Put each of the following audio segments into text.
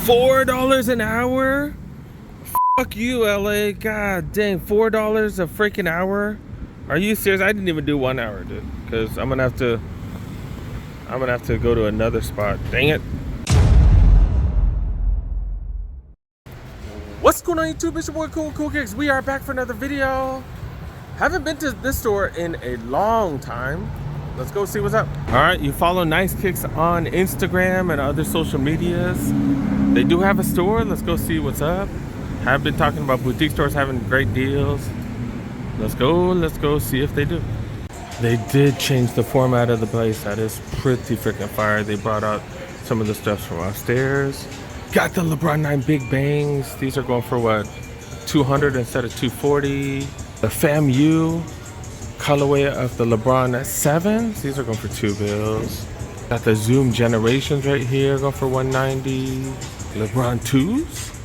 $4 an hour? Fuck you, LA. God dang, $4 a freaking hour? Are you serious? I didn't even do 1 hour, dude. Because I'm gonna have to go to another spot. Dang it. What's going on, YouTube? It's your boy Cool Kicks. We are back for another video. Haven't been to this store in a long time. Let's go see what's up. All right, you follow Nice Kicks on Instagram and other social medias. They do have a store. Let's go see what's up. Have been talking about boutique stores having great deals. Let's go see if they do. They did change the format of the place. That is pretty freaking fire. They brought out some of the stuff from upstairs. Got the LeBron 9 Big Bangs. These are going for what, 200 instead of 240. The FAMU colorway of the LeBron 7s. These are going for $2. Got the Zoom Generations right here, going for 190. LeBron 2s.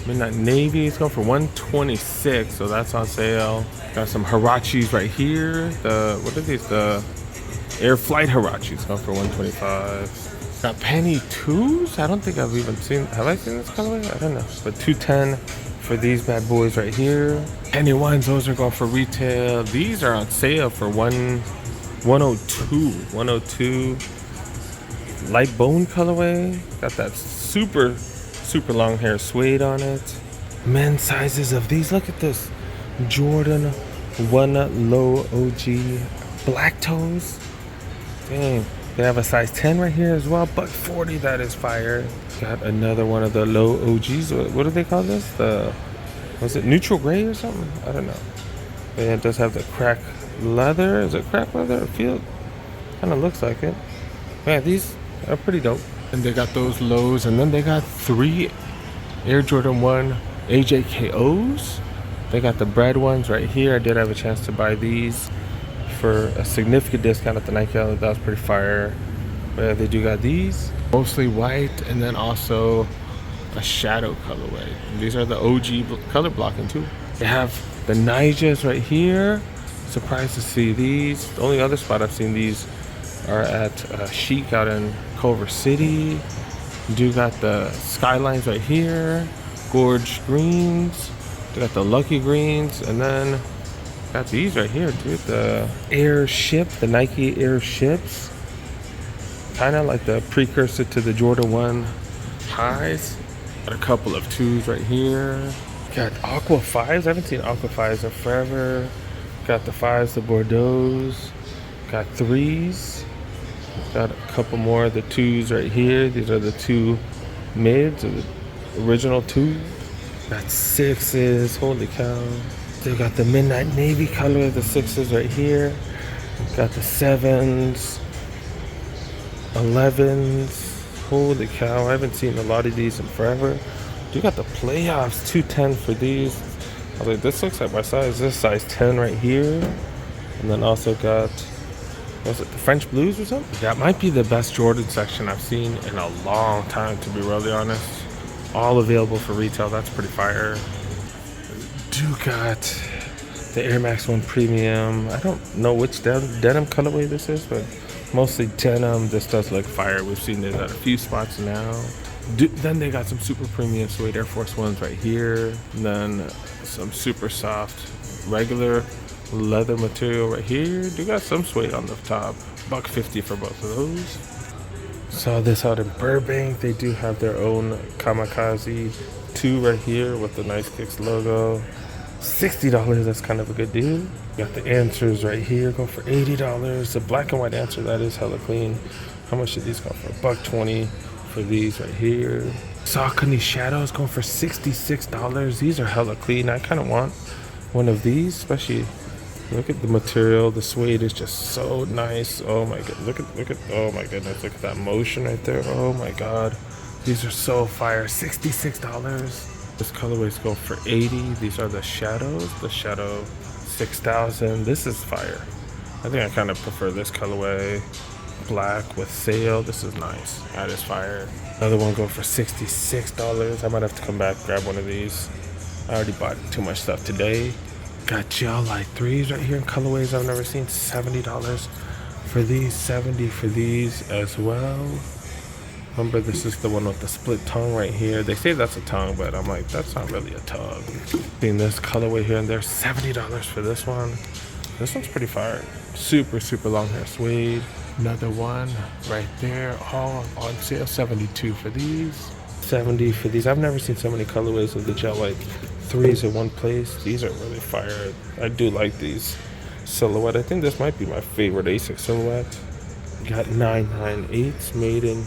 Midnight Navy is going for 126, so that's on sale. Got some Hirachis right here. What are these? The Air Flight Hirachis going for 125. Got Penny 2s. I don't think I've even seen. Have I seen this colorway? I don't know. But 210 for these bad boys right here. Penny 1s. Those are going for retail. These are on sale for 102. 102. Light bone colorway. Got that super long hair suede on it. Men's sizes of these. Look at this. Jordan 1 Low OG black toes. Dang. They have a size 10 right here as well. $140. That is fire. Got another one of the low OGs. What do they call this? Was it neutral gray or something? I don't know. Yeah, it does have the crack leather. Is it crack leather? I feel kind of looks like it. Yeah, these are pretty dope. And they got those lows, and then they got 3 Air Jordan 1 AJKOs. They got the bread ones right here. I did have a chance to buy these for a significant discount at the Nike outlet. That was pretty fire. But yeah, they do got these. Mostly white, and then also a shadow colorway. And these are the OG color blocking too. They have the Nijas right here. Surprised to see these. The only other spot I've seen these are at Chic out in Culver City. You do got the Skylines right here. Gorge greens. They got the Lucky greens, and then got these right here, dude. The Airship, the Nike Airships. Kind of like the precursor to the Jordan 1 highs. Got a couple of 2s right here. Got Aqua 5s. I haven't seen Aqua 5s in forever. Got the 5s, the Bordeaux's. Got 3s. Got a couple more of the 2s right here. These are the 2 mids, or the original 2. Got 6s. Holy cow. They got the Midnight Navy color of the 6s right here. Got the 7s. 11s. Holy cow. I haven't seen a lot of these in forever. You got the Playoffs 210 for these. I was like, this looks like my size. This size 10 right here. And then also got, was it the French Blues or something? That might be the best Jordan section I've seen in a long time, to be really honest. All available for retail. That's pretty fire. Do got the Air Max 1 Premium. I don't know which denim colorway this is, but mostly denim. This does look fire. We've seen it at a few spots now. Then they got some super premium suede Air Force 1s right here. And then some super soft regular leather material right here. Do got some suede on the top. $150 for both of those. Saw this out in Burbank. They do have their own Kamikaze 2 right here with the Nice Kicks logo. $60. That's kind of a good deal. Got the Answers right here, going for $80. The black and white Answer, that is hella clean. How much did these go for? $120 for these right here. Saucony Shadows going for $66. These are hella clean. I kind of want one of these, especially. Look at the material. The suede is just so nice. Oh my god. Look at oh my goodness. Look at that motion right there. Oh my god. These are so fire. $66. This colorway is going for $80. These are the Shadows. The Shadow 6000. This is fire. I think I kind of prefer this colorway. Black with sail. This is nice. That is fire. Another one going for $66. I might have to come back, grab one of these. I already bought too much stuff today. Got gel light 3s right here in colorways I've never seen. $70 for these, $70 for these as well. Remember, this is the one with the split tongue right here. They say that's a tongue, but I'm like, that's not really a tongue. Seeing this colorway here and there, $70 for this one. This one's pretty fire. Super, super long hair suede. Another one right there, all on sale. 72 for these. 70 for these. I've never seen so many colorways of the gel white threes in one place. These are really fire. I do like these silhouette. I think this might be my favorite ASIC silhouette. Got 998s made in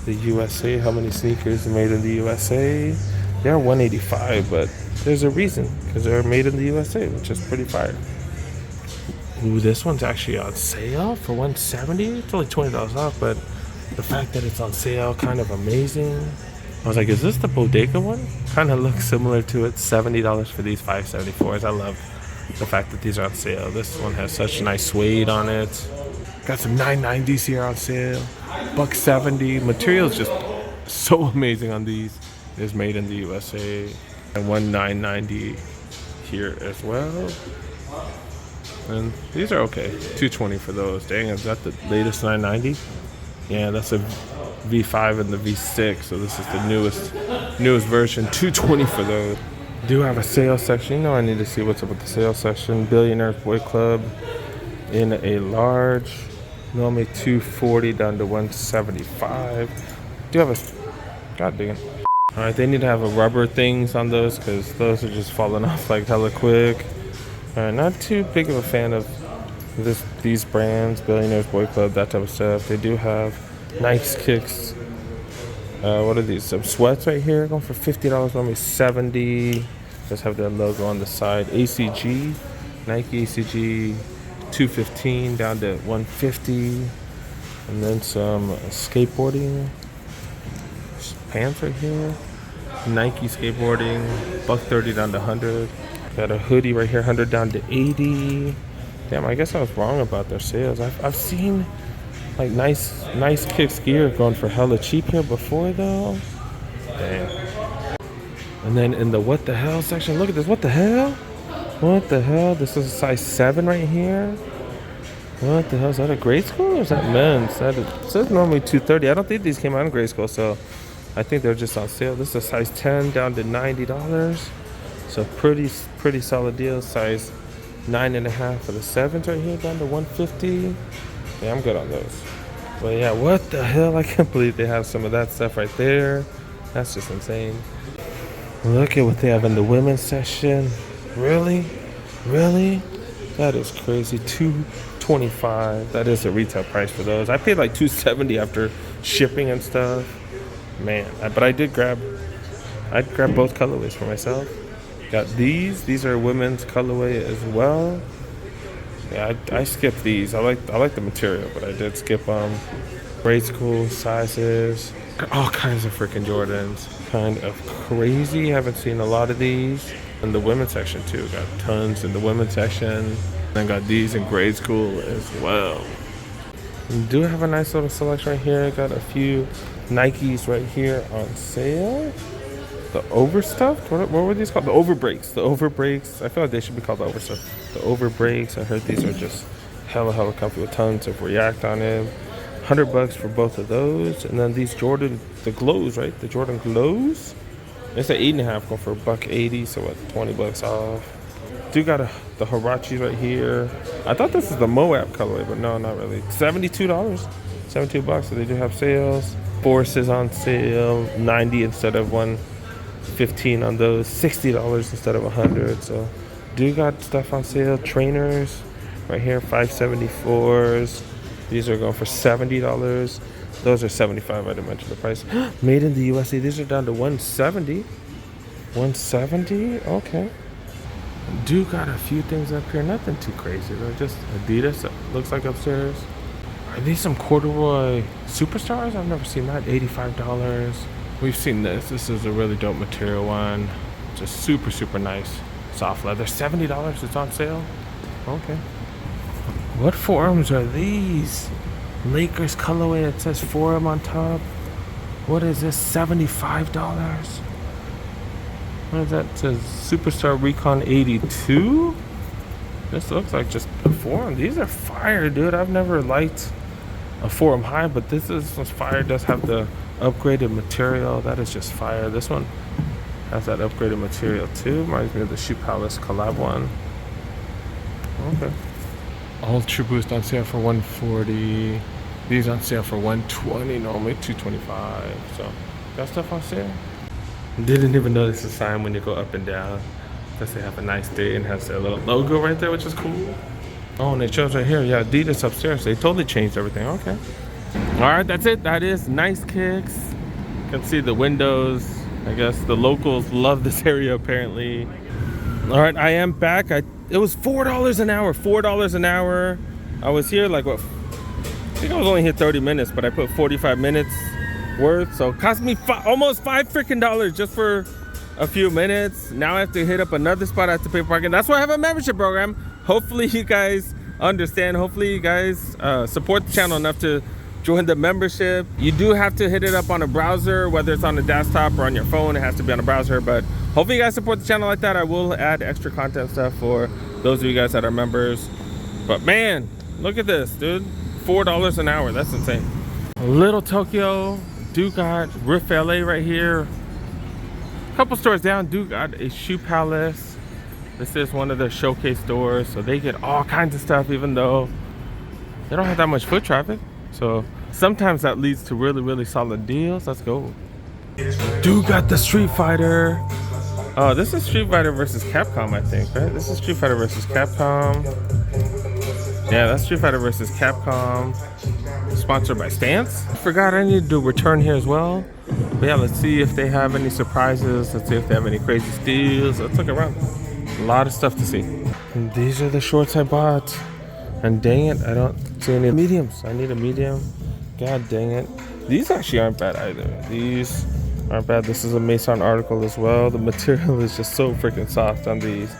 the USA. How many sneakers are made in the USA? They're 185, but there's a reason, because they're made in the USA, which is pretty fire. Ooh, this one's actually on sale for $170. It's only $20 off, but the fact that it's on sale, kind of amazing. I was like, is this the Bodega one? Kind of looks similar to it. $70 for these 574s. I love the fact that these are on sale. This one has such nice suede on it. Got some 990s here on sale. $170. Material is just so amazing on these. It's made in the USA. And one 990 here as well. And these are okay. $220 for those. Dang, is that the latest 990? Yeah, that's a V5 and the V6. So this is the newest version. $220 for those. Do have a sales section. You know, I need to see what's up with the sales section. Billionaires Boy Club in a large. Normally $240 down to $175. Do have a, god dang it. All right, they need to have a rubber things on those, because those are just falling off like hella quick. All right, not too big of a fan of these brands, Billionaires Boy Club, that type of stuff. They do have nice kicks. What are these? Some sweats right here, going for $50, normally $70. Just have their logo on the side. ACG, Nike ACG, $215 down to $150. And then some skateboarding pants right here. Nike skateboarding, $130 down to $100. Got a hoodie right here, $100 down to $80. Damn, I guess I was wrong about their sales. I've seen like nice kicks gear going for hella cheap here before though. Damn. And then in the what the hell section, look at this. What the hell? What the hell? This is a size 7 right here. What the hell? Is that a grade school or is that men's? It says normally $230. I don't think these came out in grade school, so I think they're just on sale. This is a size 10 down to $90. So pretty solid deal. Size 9.5 for the 7s right here down to $150. Yeah, I'm good on those. But yeah, what the hell? I can't believe they have some of that stuff right there. That's just insane. Look at what they have in the women's section. Really? That is crazy. $225. That is the retail price for those. I paid like $270 after shipping and stuff. Man, but I'd grab both colorways for myself. Got these. These are women's colorway as well. Yeah, I skipped these. I like the material, but I did skip them. Grade school sizes. All kinds of freaking Jordans. Kind of crazy. Haven't seen a lot of these. In the women's section too. Got tons in the women's section. Then got these in grade school as well. We do have a nice little selection right here. Got a few Nikes right here on sale. The overstuffed? What were these called? The overbreaks. The overbreaks. I feel like they should be called the overstuffed. The overbreaks. I heard these are just hella comfy with tons of React on them. $100 for both of those. And then these Jordan, the glows, right? The Jordan glows. It's an 8.5 going for $180. So what? $20 off. Do got the Huaraches right here. I thought this is the Moab colorway, but no, not really. $72. $72. So they do have sales. Force is on sale. $90 instead of $115 on those. $60 instead of $100. So do got stuff on sale. Trainers right here, 574s. These are going for $70. Those are $75. I didn't mention the price. Made in the USA. These are down to $170. $170. Okay. Do got a few things up here. Nothing too crazy. They're just Adidas. It looks like upstairs. Are these some corduroy superstars? I've never seen that. $85. We've seen this. This is a really dope material one. Just super nice. Soft leather. $70. It's on sale. Okay. What forums are these? Lakers colorway. It says forum on top. What is this? $75. What is that? It says Superstar Recon 82. This looks like just a forum. These are fire, dude. I've never liked a forum high, but this one's fire. It does have the upgraded material. That is just fire. This one has that upgraded material too. Reminds me of the Shoe Palace collab one. Okay. Ultra Boost on sale for $140. These on sale for $120, normally $225. So got stuff on sale. Didn't even notice the sign when you go up and down. Does they have a nice day and has their little logo right there, which is cool. Oh, and it shows right here, yeah, Adidas upstairs. They totally changed everything. Okay. All right, that's it. That is Nice Kicks. You can see the windows. I guess the locals love this area apparently. All right, I am back. It was $4 an hour. $4 an hour. I was here like what? I think I was only here 30 minutes, but I put 45 minutes worth. So it cost me almost $5 freaking just for a few minutes. Now I have to hit up another spot. I have to pay for parking. That's why I have a membership program. Hopefully you guys understand. Hopefully you guys support the channel enough to join the membership. You do have to hit it up on a browser, whether it's on the desktop or on your phone. It has to be on a browser, but hopefully you guys support the channel like that. I will add extra content stuff for those of you guys that are members. But man, look at this, dude. $4 an hour. That's insane. Little Tokyo. Do got Riff LA right here. A couple stores down. Do got a Shoe Palace. This is one of their showcase stores, so they get all kinds of stuff, even though they don't have that much foot traffic. So sometimes that leads to really, really solid deals. Let's go. Do got the Street Fighter. Oh, this is Street Fighter versus Capcom, I think, right? This is Street Fighter versus Capcom. Yeah, that's Street Fighter versus Capcom. Sponsored by Stance. I forgot I need to do a return here as well. But yeah, let's see if they have any surprises. Let's see if they have any crazy steals. Let's look around. A lot of stuff to see. And these are the shorts I bought. And dang it, I don't see any mediums. I need a medium. God dang it. These actually aren't bad either. These aren't bad. This is a Mason article as well. The material is just so freaking soft on these.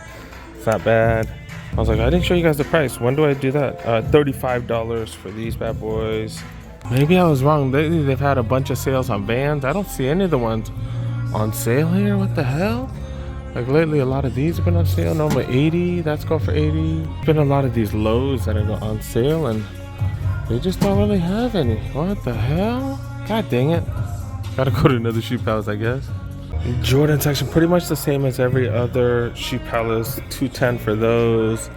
It's not bad. I was like, I didn't show you guys the price. When do I do that? $35 for these bad boys. Maybe I was wrong. Lately they've had a bunch of sales on Vans. I don't see any of the ones on sale here. What the hell? Like lately a lot of these have been on sale. Normally 80, that's going for 80. There's been a lot of these lows that are on sale and they just don't really have any. What the hell? God dang it. Gotta go to another Shoe Palace, I guess. Jordan section, pretty much the same as every other Shoe Palace. $210 for those,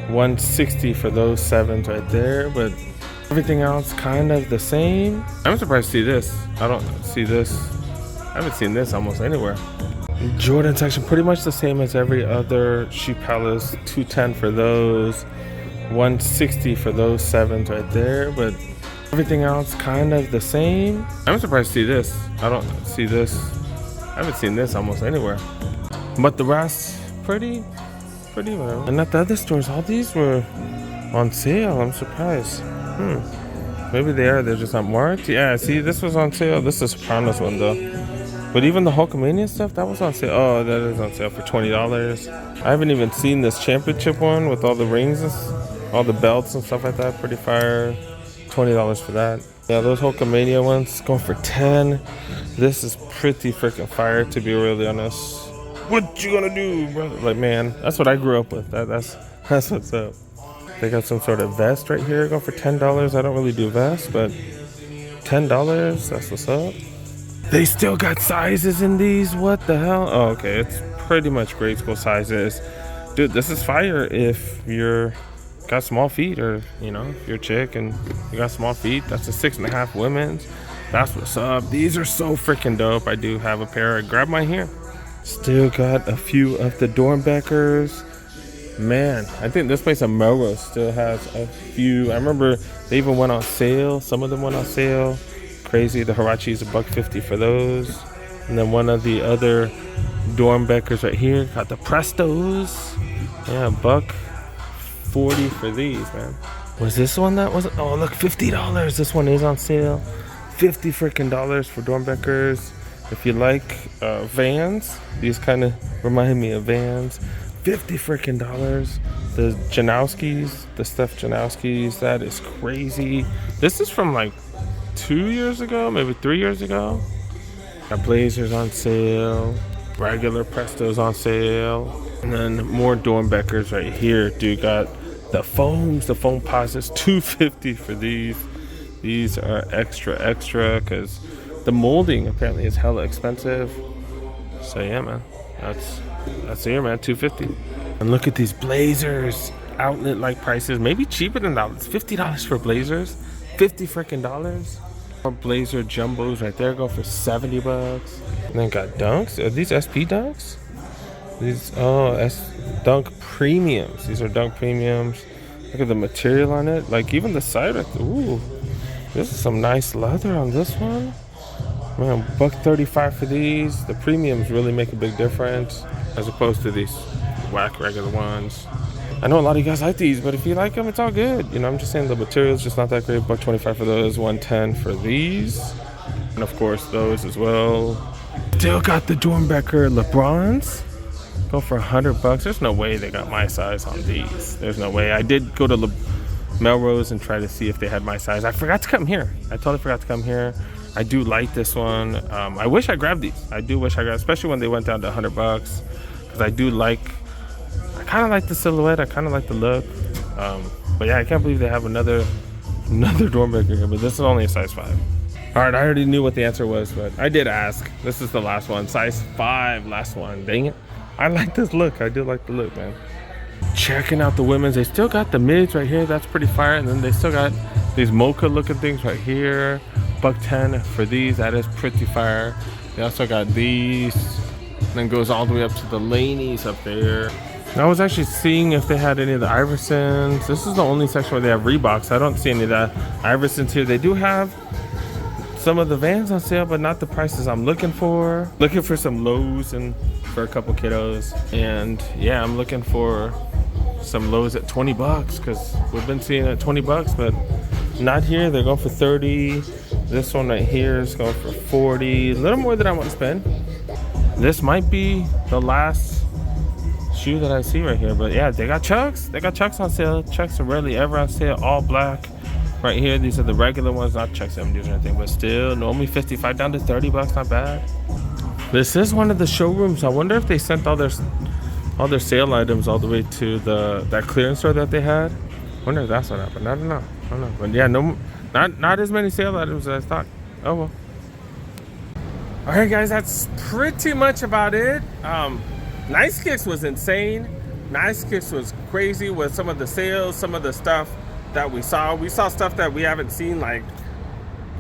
$160 for those 7s right there, but everything else kind of the same. I'm surprised to see this. I don't see this. I haven't seen this almost anywhere. Jordan section, pretty much the same as every other Shoe Palace. $210 for those, $160 for those 7s right there, but everything else kind of the same. I'm surprised to see this. I don't see this. I haven't seen this almost anywhere. But the rest, pretty well. And at the other stores, all these were on sale. I'm surprised. Maybe they're just not marked. Yeah, see, this was on sale. This is Sopranos one though. But even the Hulkamania stuff, that was on sale. Oh, that is on sale for $20. I haven't even seen this championship one with all the rings and all the belts and stuff like that. Pretty fire. $20 for that. Yeah, those Hulkamania ones going for $10. This is pretty freaking fire, to be really honest. What you gonna do, brother? Like, man, that's what I grew up with. That's what's up. They got some sort of vest right here going for $10. I don't really do vests, but $10, that's what's up. They still got sizes in these. What the hell? Oh, okay, it's pretty much grade school sizes. Dude, this is fire if you're got small feet, or you know, if you're a chick and you got small feet. That's a 6.5 women's. That's what's up. These are so freaking dope. I do have a pair. I grabbed mine here. Still got a few of the Dornbeckers. Man, I think this place in Melrose still has a few. I remember they even went on sale. Some of them went on sale. Crazy. The Hirachis $150 for those. And then one of the other Dornbeckers right here got the Prestos. Yeah, $140 for these, man. Was this one that was? Oh, look, $50. This one is on sale. $50 freaking dollars for Dornbeckers. If you like Vans, these kind of remind me of Vans. $50 freaking dollars. The Janowskis, the Steph Janowskis, that is crazy. This is from like 2 years ago, maybe 3 years ago. Got Blazers on sale. Regular Prestos on sale. And then more Dornbeckers right here. Dude, got the foams, the foam posits, $250 for these. These are extra because The molding apparently is hella expensive. So yeah, man, that's here, man. $250. And look at these blazers, outlet like prices, maybe cheaper than that. It's $50 for blazers, $50 freaking dollars. More blazer jumbos right there go for $70. And then got dunks. Are these SP dunks? These dunk premiums. These are dunk premiums. Look at the material on it. Like even the side. Ooh, this is some nice leather on this one. Man, $135 for these. The premiums really make a big difference as opposed to these whack regular ones. I know a lot of you guys like these, but if you like them, it's all good. You know, I'm just saying the material's just not that great. $125 for those, $110 for these. And of course those as well. Still got the Dornbecker LeBrons. Go for $100. There's no way they got my size on these. There's no way. I did go to Melrose and try to see if they had my size. I forgot to come here. I totally forgot to come here. I do like this one. I wish I grabbed these. I do wish I grabbed, especially when they went down to $100, because I kind of like the silhouette. I kind of like the look. But yeah, I can't believe they have another Dornbecker here. But this is only a size 5. All right, I already knew what the answer was, but I did ask. This is the last one, size 5, last one. Dang it! I like this look. I do like the look, man. Checking out the women's. They still got the mids right here. That's pretty fire. And then they still got these mocha looking things right here. $110 for these. That is pretty fire. They also got these. And then goes all the way up to the Laneys up there. I was actually seeing if they had any of the Iversons. This is the only section where they have Reeboks. I don't see any of the Iversons here. They do have some of the Vans on sale, but not the prices I'm looking for. Looking for some lows and for a couple kiddos. And yeah, I'm looking for some lows at $20 because we've been seeing at $20, but not here. They're going for 30. This one right here is going for 40. A little more than I want to spend. This might be the last shoe that I see right here, but yeah, they got Chucks. They got Chucks on sale. Chucks are rarely ever on sale. All black right here. These are the regular ones, not Chuck 70s or anything, but still normally $55 down to $30. Not bad. This is one of the showrooms. I wonder if they sent all their sale items all the way to that clearance store that they had. I wonder if that's what happened. I don't know. But yeah, not as many sale items as I thought. Oh well. All right, guys, that's pretty much about it. Nice Kicks was insane. Nice Kicks was crazy with some of the sales, some of the stuff that we saw. We saw stuff that we haven't seen like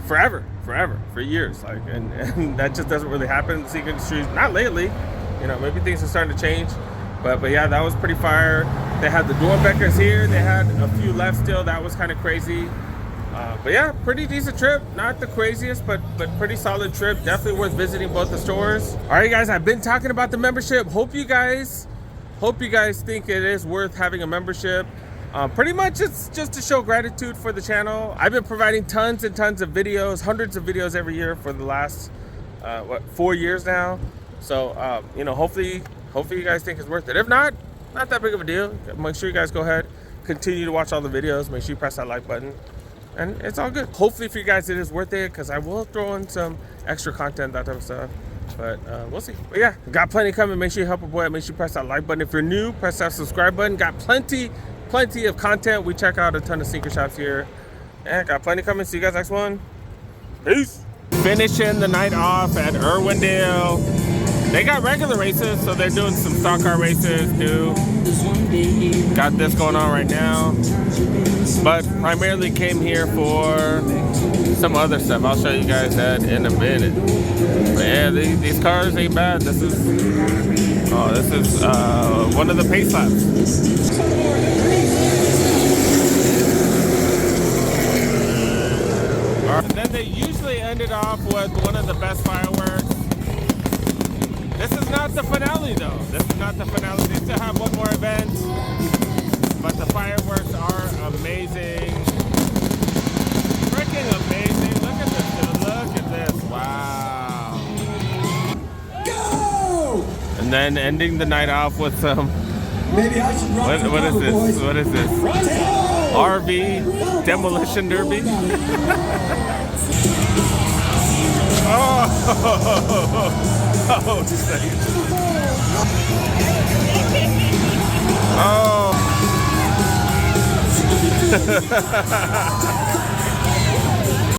forever, for years. Like, and that just doesn't really happen in the sneaker industry. Not lately. You know, maybe things are starting to change. But yeah, that was pretty fire. They had the Dornbeckers here. They had a few left still. That was kind of crazy. But yeah, pretty decent trip. Not the craziest, but pretty solid trip. Definitely worth visiting both the stores. All right, guys, I've been talking about the membership. Hope you guys think it is worth having a membership. Pretty much it's just to show gratitude for the channel. I've been providing tons and tons of videos, hundreds of videos every year for the last 4 years now. So you know, hopefully you guys think it's worth it. If not that big of a deal. Make sure you guys go ahead, continue to watch all the videos. Make sure you press that like button, and it's all good. Hopefully for you guys it is worth it, because I will throw in some extra content, that type of stuff. But we'll see. But yeah, got plenty coming. Make sure you help a boy. Make sure you press that like button. If you're new, press that subscribe button. Got plenty of content. We check out a ton of sneaker shops here, and got plenty coming. See you guys next one. Peace. Finishing the night off at Irwindale. They got regular races, so they're doing some stock car races too. Got this going on right now, but primarily came here for some other stuff. I'll show you guys that in a minute. But yeah, these cars ain't bad. This is one of the pace laps. And then they usually ended off with one of the best fireworks. This is not the finale though. This is not the finale. They still have one more event, but the fireworks are amazing. Freaking amazing. Look at this, dude. Look at this. Wow. Go! And then ending the night off with some, maybe I should run what is this? Boys. What is this? RV demolition derby. Oh, oh.